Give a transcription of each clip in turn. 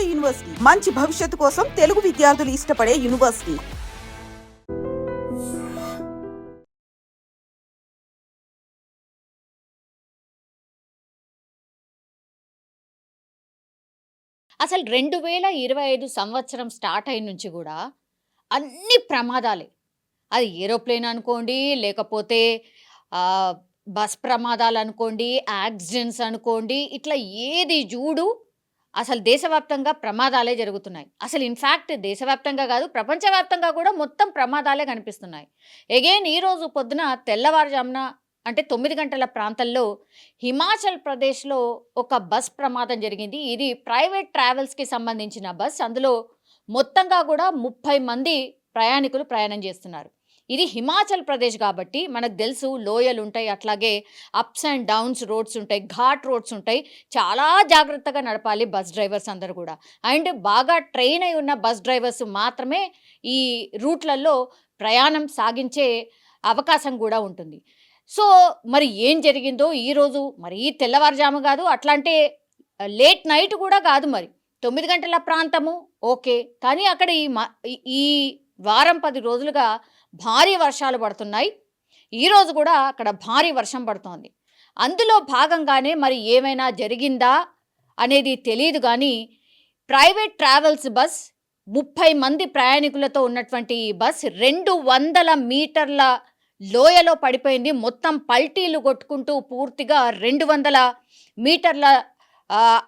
నాడు యూనివర్సిటీ మంచి భవిష్యత్తు కోసం తెలుగు విద్యార్థులు ఇష్టపడే యూనివర్సిటీ. అసలు 2025 సంవత్సరం స్టార్ట్ అయిన నుంచి కూడా అన్ని ప్రమాదాలే. అది ఏరోప్లేన్ అనుకోండి, లేకపోతే బస్ ప్రమాదాలు అనుకోండి, యాక్సిడెంట్స్ అనుకోండి, ఇట్లా ఏది చూడు అసలు దేశవ్యాప్తంగా ప్రమాదాలే జరుగుతున్నాయి. అసలు ఇన్ఫ్యాక్ట్ దేశవ్యాప్తంగా కాదు, ప్రపంచవ్యాప్తంగా కూడా మొత్తం ప్రమాదాలే కనిపిస్తున్నాయి. ఎగైన్ ఈరోజు పొద్దున తెల్లవారుజామున అంటే 9 గంటల ప్రాంతంలో హిమాచల్ ప్రదేశ్లో ఒక బస్ ప్రమాదం జరిగింది. ఇది ప్రైవేట్ ట్రావెల్స్కి సంబంధించిన బస్. అందులో మొత్తంగా కూడా 30 మంది ప్రయాణికులు ప్రయాణం చేస్తున్నారు. ఇది హిమాచల్ ప్రదేశ్ కాబట్టి మనకు తెలుసు, లోయలు ఉంటాయి, అట్లాగే అప్స్ అండ్ డౌన్స్ రోడ్స్ ఉంటాయి, ఘాట్ రోడ్స్ ఉంటాయి. చాలా జాగ్రత్తగా నడపాలి బస్ డ్రైవర్స్ అందరూ కూడా. అండ్ బాగా ట్రైన్ అయి ఉన్న బస్ డ్రైవర్స్ మాత్రమే ఈ రూట్లలో ప్రయాణం సాగించే అవకాశం కూడా ఉంటుంది. సో మరి ఏం జరిగిందో ఈరోజు, మరీ తెల్లవారుజాము కాదు, అట్లా అంటే లేట్ నైట్ కూడా కాదు, మరి 9 గంటల ప్రాంతము ఓకే. కానీ అక్కడ ఈ వారం 10 రోజులుగా భారీ వర్షాలు పడుతున్నాయి. ఈరోజు కూడా అక్కడ భారీ వర్షం పడుతోంది. అందులో భాగంగానే మరి ఏమైనా జరిగిందా అనేది తెలియదు. కానీ ప్రైవేట్ ట్రావెల్స్ బస్ 30 మంది ప్రయాణికులతో ఉన్నటువంటి ఈ బస్ 200 మీటర్ల లోయలో పడిపోయింది. మొత్తం పల్టీలు కొట్టుకుంటూ పూర్తిగా 200 మీటర్ల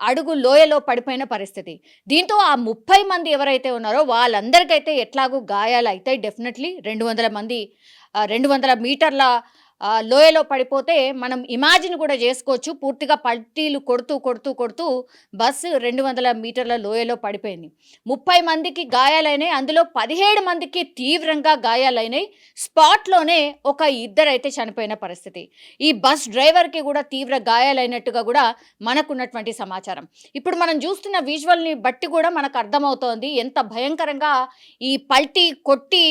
అడుగు లోయలో పడిపోయిన పరిస్థితి. దీంతో ఆ 30 మంది ఎవరైతే ఉన్నారో వాళ్ళందరికైతే ఎట్లాగూ గాయాలు అవుతాయి. డెఫినెట్లీ 200 మీటర్ల లోయలో పడిపోతే మనం ఇమాజిన్ కూడా చేసుకోవచ్చు. పూర్తిగా పల్టీలు కొడుతూ కొడుతూ కొడుతూ బస్సు 200 మీటర్ల లోయలో పడిపోయింది. 30 మందికి గాయాలైనాయి. అందులో 17 మందికి తీవ్రంగా గాయాలైనాయి. స్పాట్లోనే ఒక ఇద్దరైతే చనిపోయిన పరిస్థితి. ఈ బస్ డ్రైవర్కి కూడా తీవ్ర గాయాలైనట్టుగా కూడా మనకున్నటువంటి సమాచారం. ఇప్పుడు మనం చూస్తున్న విజువల్ని బట్టి కూడా మనకు అర్థమవుతోంది ఎంత భయంకరంగా ఈ పల్టీ కొట్టి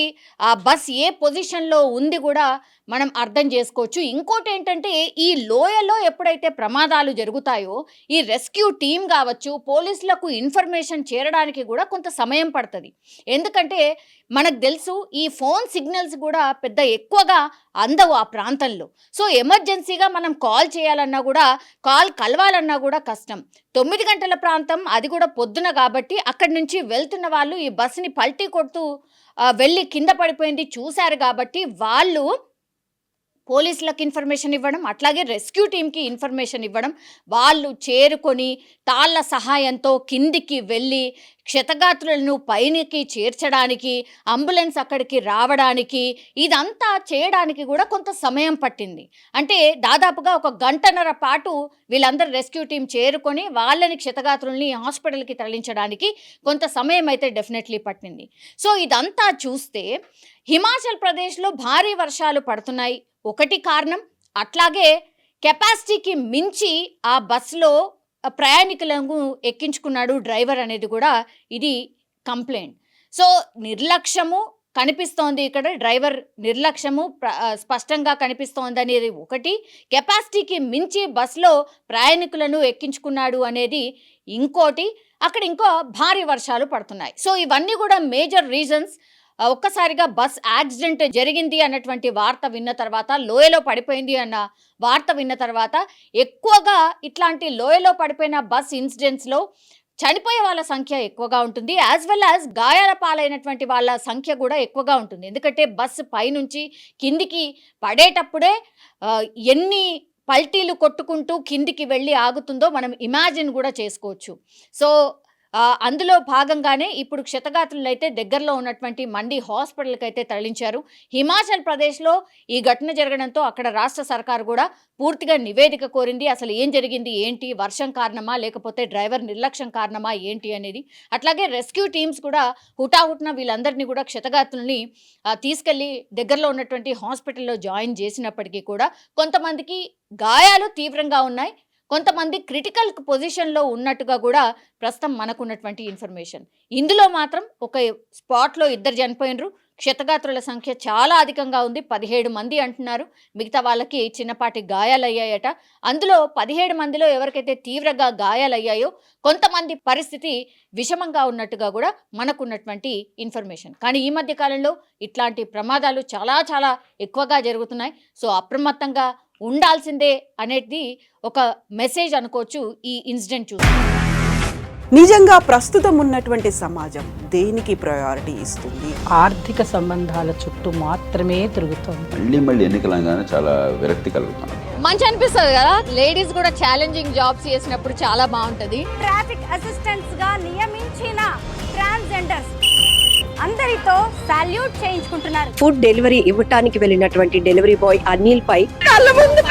ఆ బస్ ఏ పొజిషన్లో ఉంది కూడా మనం అర్థం చేసుకోవచ్చు. ఇంకోటి ఏంటంటే, ఈ లోయలో ఎప్పుడైతే ప్రమాదాలు జరుగుతాయో ఈ రెస్క్యూ టీం కావచ్చు, పోలీసులకు ఇన్ఫర్మేషన్ చేరడానికి కూడా కొంత సమయం పడుతుంది. ఎందుకంటే మనకు తెలుసు, ఈ ఫోన్ సిగ్నల్స్ కూడా పెద్ద ఎక్కువగా అందవు ఆ ప్రాంతంలో. సో ఎమర్జెన్సీగా మనం కాల్ చేయాలన్నా కూడా, కాల్ కలవాలన్నా కూడా కష్టం. 9 గంటల ప్రాంతం, అది కూడా పొద్దున కాబట్టి అక్కడి నుంచి వెళ్తున్న వాళ్ళు ఈ బస్సుని పల్టీ కొడుతూ వెళ్ళి కింద పడిపోయింది చూశారు కాబట్టి వాళ్ళు పోలీసులకు ఇన్ఫర్మేషన్ ఇవ్వడం, అట్లాగే రెస్క్యూ టీంకి ఇన్ఫర్మేషన్ ఇవ్వడం, వాళ్ళు చేరుకొని తాళ్ళ సహాయంతో కిందికి వెళ్ళి క్షతగాత్రులను పైనకి చేర్చడానికి, అంబులెన్స్ అక్కడికి రావడానికి, ఇదంతా చేయడానికి కూడా కొంత సమయం పట్టింది. అంటే దాదాపుగా 1 గంటన్నర పాటు వీళ్ళందరూ రెస్క్యూ టీం చేరుకొని వాళ్ళని, క్షతగాత్రుల్ని హాస్పిటల్కి తరలించడానికి కొంత సమయం అయితే డెఫినెట్లీ పట్టింది. సో ఇదంతా చూస్తే హిమాచల్ ప్రదేశ్లో భారీ వర్షాలు పడుతున్నాయి, ఒకటి కారణం. అట్లాగే కెపాసిటీకి మించి ఆ బస్సులో ప్రయాణికులను ఎక్కించుకున్నాడు డ్రైవర్ అనేది కూడా ఇది కంప్లైంట్. సో నిర్లక్ష్యము కనిపిస్తోంది ఇక్కడ, డ్రైవర్ నిర్లక్ష్యము స్పష్టంగా కనిపిస్తోంది అనేది ఒకటి. కెపాసిటీకి మించి బస్సులో ప్రయాణికులను ఎక్కించుకున్నాడు అనేది ఇంకోటి. అక్కడ ఇంకో భారీ వర్షాలు పడుతున్నాయి. సో ఇవన్నీ కూడా మేజర్ రీజన్స్. ఒక్కసారిగా బస్ యాక్సిడెంట్ జరిగింది అన్నటువంటి వార్త విన్న తర్వాత, లోయలో పడిపోయింది అన్న వార్త విన్న తర్వాత, ఎక్కువగా ఇట్లాంటి లోయలో పడిపోయిన బస్ ఇన్సిడెంట్స్లో చనిపోయే వాళ్ళ సంఖ్య ఎక్కువగా ఉంటుంది, యాజ్ వెల్ యాజ్ గాయాల పాలైనటువంటి వాళ్ళ సంఖ్య కూడా ఎక్కువగా ఉంటుంది. ఎందుకంటే బస్సు పైనుంచి కిందికి పడేటప్పుడే ఎన్ని పల్టీలు కొట్టుకుంటూ కిందికి వెళ్ళి ఆగుతుందో మనం ఇమాజిన్ కూడా చేసుకోవచ్చు. సో అందులో భాగంగానే ఇప్పుడు క్షతగాత్రులు అయితే దగ్గరలో ఉన్నటువంటి మండి హాస్పిటల్కి అయితే తరలించారు. హిమాచల్ ప్రదేశ్లో ఈ ఘటన జరగడంతో అక్కడ రాష్ట్ర సర్కారు కూడా పూర్తిగా నివేదిక కోరింది. అసలు ఏం జరిగింది, ఏంటి, వర్షం కారణమా లేకపోతే డ్రైవర్ నిర్లక్ష్యం కారణమా ఏంటి అనేది. అట్లాగే రెస్క్యూ టీమ్స్ కూడా హుటాహుటిన వీళ్ళందరినీ కూడా, క్షతగాత్రుల్ని తీసుకెళ్లి దగ్గరలో ఉన్నటువంటి హాస్పిటల్లో జాయిన్ చేసినప్పటికీ కూడా కొంతమందికి గాయాలు తీవ్రంగా ఉన్నాయి, కొంతమంది క్రిటికల్ పొజిషన్లో ఉన్నట్టుగా కూడా ప్రస్తుతం మనకున్నటువంటి ఇన్ఫర్మేషన్. ఇందులో మాత్రం ఒక స్పాట్లో 2 చనిపోయినరు, క్షతగాత్రుల సంఖ్య చాలా అధికంగా ఉంది. 17 మంది అంటున్నారు. మిగతా వాళ్ళకి చిన్నపాటి గాయాలయ్యాయట. అందులో 17 మందిలో ఎవరికైతే తీవ్రంగా గాయాలయ్యాయో కొంతమంది పరిస్థితి విషమంగా ఉన్నట్టుగా కూడా మనకున్నటువంటి ఇన్ఫర్మేషన్. కానీ ఈ మధ్య కాలంలో ఇట్లాంటి ప్రమాదాలు చాలా చాలా ఎక్కువగా జరుగుతున్నాయి. సో అప్రమత్తంగా ఉండాల్సిందే అనేది ఒక మెసేజ్ అనుకోవచ్చు ఈ ఇన్సిడెంట్ చూసి. నిజంగా ప్రస్తుతం ఉన్నటువంటి సమాజం దేనికి ప్రయారిటీ ఇస్తుంది? ఆర్థిక సంబంధాల చుట్టూ మాత్రమే తిరుగుతోంది. మళ్ళీ ఎన్నికలంగానే చాలా విరక్తి కలుగుతాను. మంచి అనిపిస్తుంది కదా, లేడీస్ కూడా ఛాలెంజింగ్ జాబ్స్ చేసినప్పుడు చాలా బాగుంటది. ట్రాఫిక్ అసిస్టెంట్స్ గా నియమించిన ట్రాన్స్జెండర్స్ అందరితో సాల్యూట్ చేయించుకుంటున్నారు. ఫుడ్ డెలివరీ ఇవ్వటానికి వెళ్ళినటువంటి డెలివరీ బాయ్ అనిల్ పై కళ్ళ ముందు